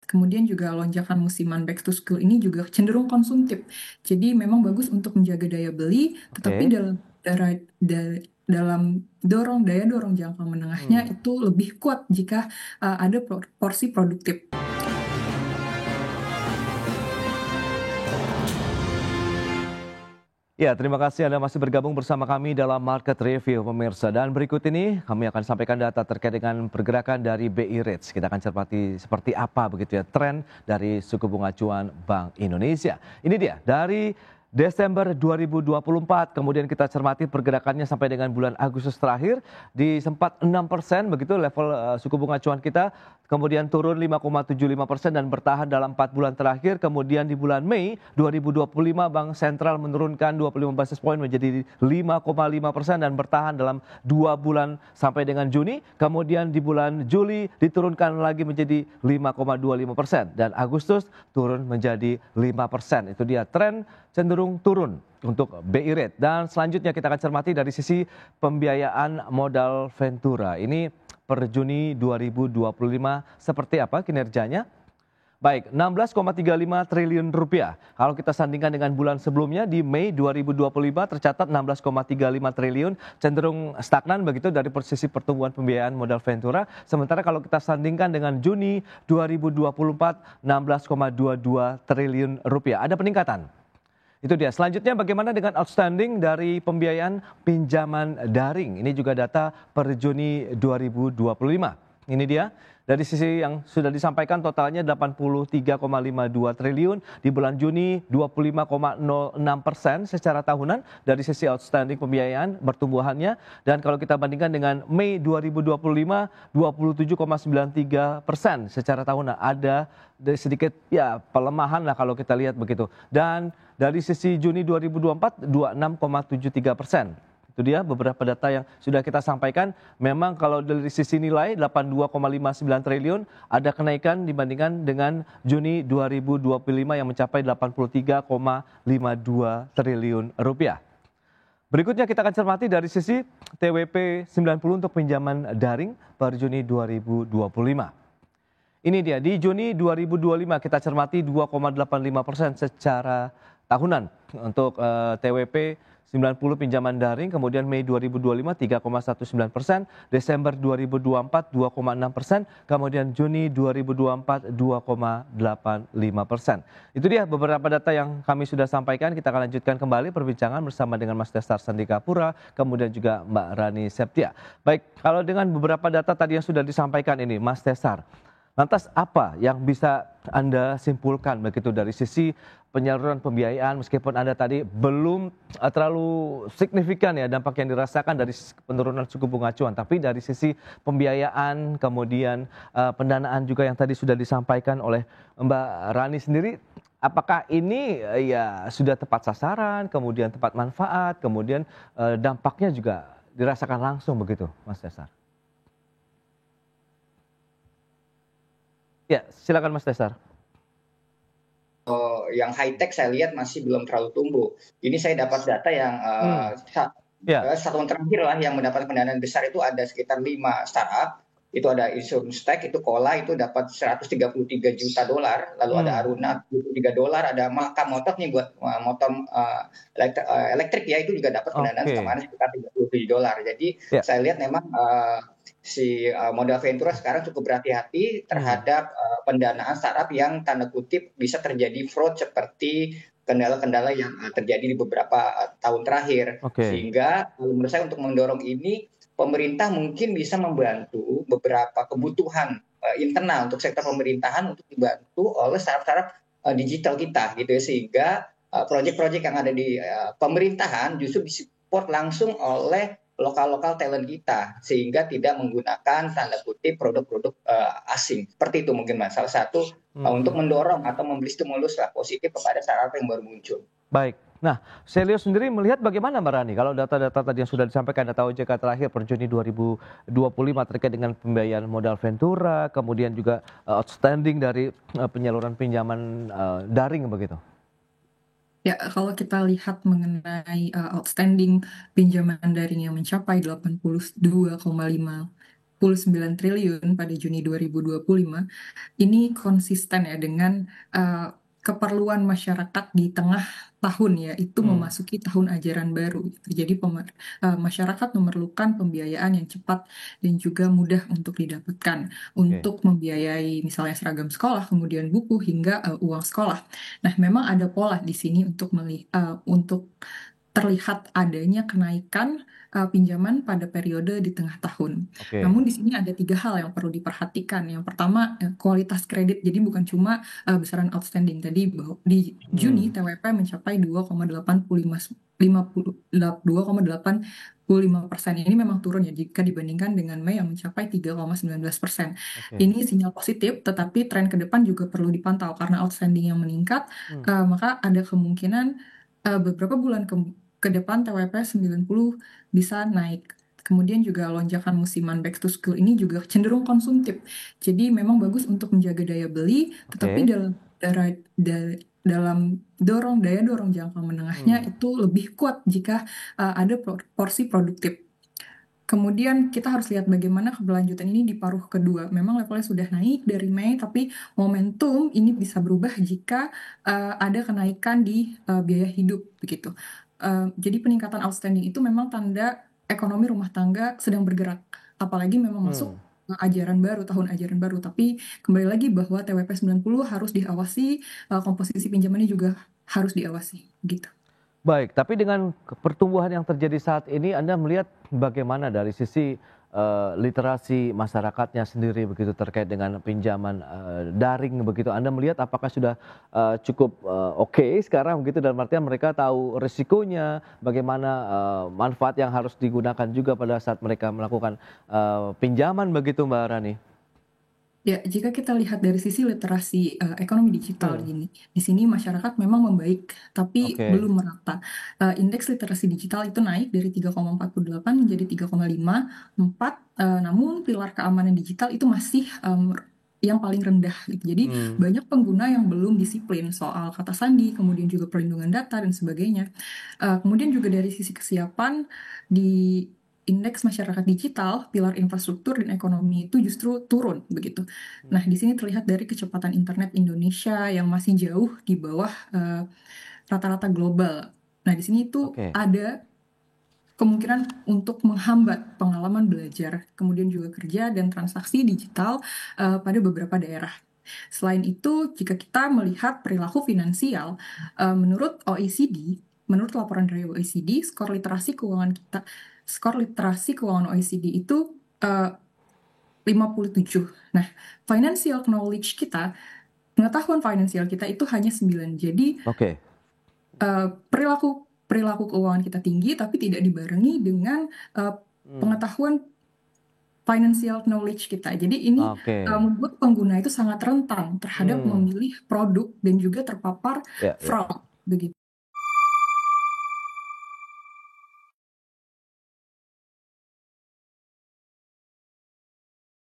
Kemudian juga lonjakan musiman back to school ini juga cenderung konsumtif. Jadi memang bagus untuk menjaga daya beli, tetapi Oke. dalam daya dorong jangka menengahnya Hmm. itu lebih kuat jika ada porsi produktif. Ya, terima kasih Anda masih bergabung bersama kami dalam Market Review, pemirsa. Dan berikut ini kami akan sampaikan data terkait dengan pergerakan dari BI Rates. Kita akan cermati seperti apa begitu ya tren dari suku bunga acuan Bank Indonesia. Ini dia dari Desember 2024, kemudian kita cermati pergerakannya sampai dengan bulan Agustus terakhir di sempat 6% begitu level suku bunga acuan kita, kemudian turun 5,75% dan bertahan dalam 4 bulan terakhir. Kemudian di bulan Mei 2025 Bank Sentral menurunkan 25 basis point menjadi 5,5% dan bertahan dalam 2 bulan sampai dengan Juni. Kemudian di bulan Juli diturunkan lagi menjadi 5,25% dan Agustus turun menjadi 5%. Itu dia tren cenderung turun untuk BI Rate. Dan selanjutnya kita akan cermati dari sisi pembiayaan modal Ventura. Ini per Juni 2025 seperti apa kinerjanya? Baik, 16,35 triliun rupiah. Kalau kita sandingkan dengan bulan sebelumnya di Mei 2025 tercatat 16,35 triliun, cenderung stagnan begitu dari posisi pertumbuhan pembiayaan modal Ventura. Sementara kalau kita sandingkan dengan Juni 2024 16,22 triliun rupiah. Ada peningkatan. Itu dia. Selanjutnya bagaimana dengan outstanding dari pembiayaan pinjaman daring? Ini juga data per Juni 2025. Ini dia. Dari sisi yang sudah disampaikan totalnya 83,52 triliun, di bulan Juni 25,06% secara tahunan dari sisi outstanding pembiayaan pertumbuhannya. Dan kalau kita bandingkan dengan Mei 2025 27,93% secara tahunan, ada sedikit ya pelemahan lah kalau kita lihat begitu. Dan dari sisi Juni 2024 26,73%. Itu dia beberapa data yang sudah kita sampaikan. Memang kalau dari sisi nilai 82,59 triliun ada kenaikan dibandingkan dengan Juni 2025 yang mencapai 83,52 triliun rupiah. Berikutnya kita akan cermati dari sisi TWP 90 untuk pinjaman daring per Juni 2025. Ini dia, di Juni 2025 kita cermati 2,85% secara tahunan untuk TWP 90 pinjaman daring, kemudian Mei 2025 3,19%, Desember 2024 2,6%, kemudian Juni 2024 2,85%. Itu dia beberapa data yang kami sudah sampaikan. Kita akan lanjutkan kembali perbincangan bersama dengan Mas Destar Sandikapura, kemudian juga Mbak Rani Septia. Baik, kalau dengan beberapa data tadi yang sudah disampaikan ini, Mas Destar, lantas apa yang bisa Anda simpulkan begitu dari sisi penyaluran pembiayaan meskipun Anda tadi belum terlalu signifikan ya dampak yang dirasakan dari penurunan suku bunga acuan, tapi dari sisi pembiayaan kemudian pendanaan juga yang tadi sudah disampaikan oleh Mbak Rani sendiri, apakah ini ya sudah tepat sasaran, kemudian tepat manfaat, kemudian dampaknya juga dirasakan langsung begitu, Mas Desar? Ya, silakan Mas Desar. Yang high tech saya lihat masih belum terlalu tumbuh. Ini saya dapat data yang Ya, satu tahun terakhir lah yang mendapat pendanaan besar itu ada sekitar 5 startup. Itu ada Insurance Tech, itu Kola itu dapat 133 juta dolar, lalu ada Aruna 23 dolar, ada Malka Motor nih buat motor elektrik ya itu juga dapat pendanaan oke. kemarin sekitar 37 dolar. Jadi Ya. saya lihat memang si modal Ventura sekarang cukup berhati-hati terhadap pendanaan startup yang tanda kutip bisa terjadi fraud seperti kendala-kendala yang terjadi di beberapa tahun terakhir. Oke. Sehingga menurut saya untuk mendorong ini pemerintah mungkin bisa membantu beberapa kebutuhan internal untuk sektor pemerintahan untuk dibantu oleh startup-startup digital kita gitu ya, sehingga proyek-proyek yang ada di pemerintahan justru disupport langsung oleh lokal-lokal talent kita sehingga tidak menggunakan tanda kutip produk-produk asing. Seperti itu mungkin Mas, salah satu untuk mendorong atau memberi stimulus lah positif kepada startup yang baru muncul. Baik. Nah, Selio sendiri melihat bagaimana Mbak Rani kalau data-data tadi yang sudah disampaikan data OJK terakhir per Juni 2025 terkait dengan pembiayaan modal Ventura, kemudian juga outstanding dari penyaluran pinjaman daring begitu. Ya, kalau kita lihat mengenai outstanding pinjaman daring yang mencapai 82,5 triliun pada Juni 2025 ini konsisten ya dengan keperluan masyarakat di tengah tahun ya, itu memasuki tahun ajaran baru gitu. Jadi masyarakat memerlukan pembiayaan yang cepat dan juga mudah untuk didapatkan untuk membiayai misalnya seragam sekolah, kemudian buku hingga uang sekolah. Nah, memang ada pola di sini untuk terlihat adanya kenaikan pinjaman pada periode di tengah tahun. Namun di sini ada 3 hal yang perlu diperhatikan. Yang pertama, kualitas kredit. Jadi bukan cuma besaran outstanding. Tadi di Juni TWP mencapai 2,85%. Ini memang turun ya jika dibandingkan dengan Mei yang mencapai 3,19%. Ini sinyal positif, tetapi tren ke depan juga perlu dipantau karena outstanding yang meningkat, maka ada kemungkinan beberapa bulan ke depan TWP 90 bisa naik. Kemudian juga lonjakan musiman back to school ini juga cenderung konsumtif. Jadi memang bagus untuk menjaga daya beli, tetapi dalam daya dorong jangka menengahnya itu lebih kuat jika ada porsi produktif. Kemudian kita harus lihat bagaimana keberlanjutan ini di paruh kedua. Memang levelnya sudah naik dari Mei, tapi momentum ini bisa berubah jika ada kenaikan di biaya hidup begitu. Jadi peningkatan outstanding itu memang tanda ekonomi rumah tangga sedang bergerak, apalagi memang masuk tahun ajaran baru. Tapi kembali lagi bahwa TWP 90 harus diawasi, komposisi pinjamannya juga harus diawasi gitu. Baik, tapi dengan pertumbuhan yang terjadi saat ini, Anda melihat bagaimana dari sisi literasi masyarakatnya sendiri begitu terkait dengan pinjaman daring begitu. Anda melihat apakah sudah cukup oke sekarang begitu, dalam artian mereka tahu risikonya, bagaimana manfaat yang harus digunakan juga pada saat mereka melakukan pinjaman begitu, Mbak Rani? Ya, jika kita lihat dari sisi literasi ekonomi digital di sini masyarakat memang membaik, tapi belum merata. Indeks literasi digital itu naik dari 3,48 menjadi 3,54, namun pilar keamanan digital itu masih yang paling rendah gitu. Jadi banyak pengguna yang belum disiplin soal kata sandi, kemudian juga perlindungan data dan sebagainya. Kemudian juga dari sisi kesiapan di indeks masyarakat digital, pilar infrastruktur dan ekonomi itu justru turun begitu. Nah, di sini terlihat dari kecepatan internet Indonesia yang masih jauh di bawah rata-rata global. Nah, di sini itu ada kemungkinan untuk menghambat pengalaman belajar, kemudian juga kerja dan transaksi digital pada beberapa daerah. Selain itu, jika kita melihat perilaku finansial, menurut laporan dari OECD, skor literasi keuangan OECD itu 57. Nah, pengetahuan finansial kita itu hanya 9. Jadi perilaku keuangan kita tinggi, tapi tidak dibarengi dengan pengetahuan financial knowledge kita. Jadi ini membuat pengguna itu sangat rentan terhadap memilih produk dan juga terpapar fraud begitu.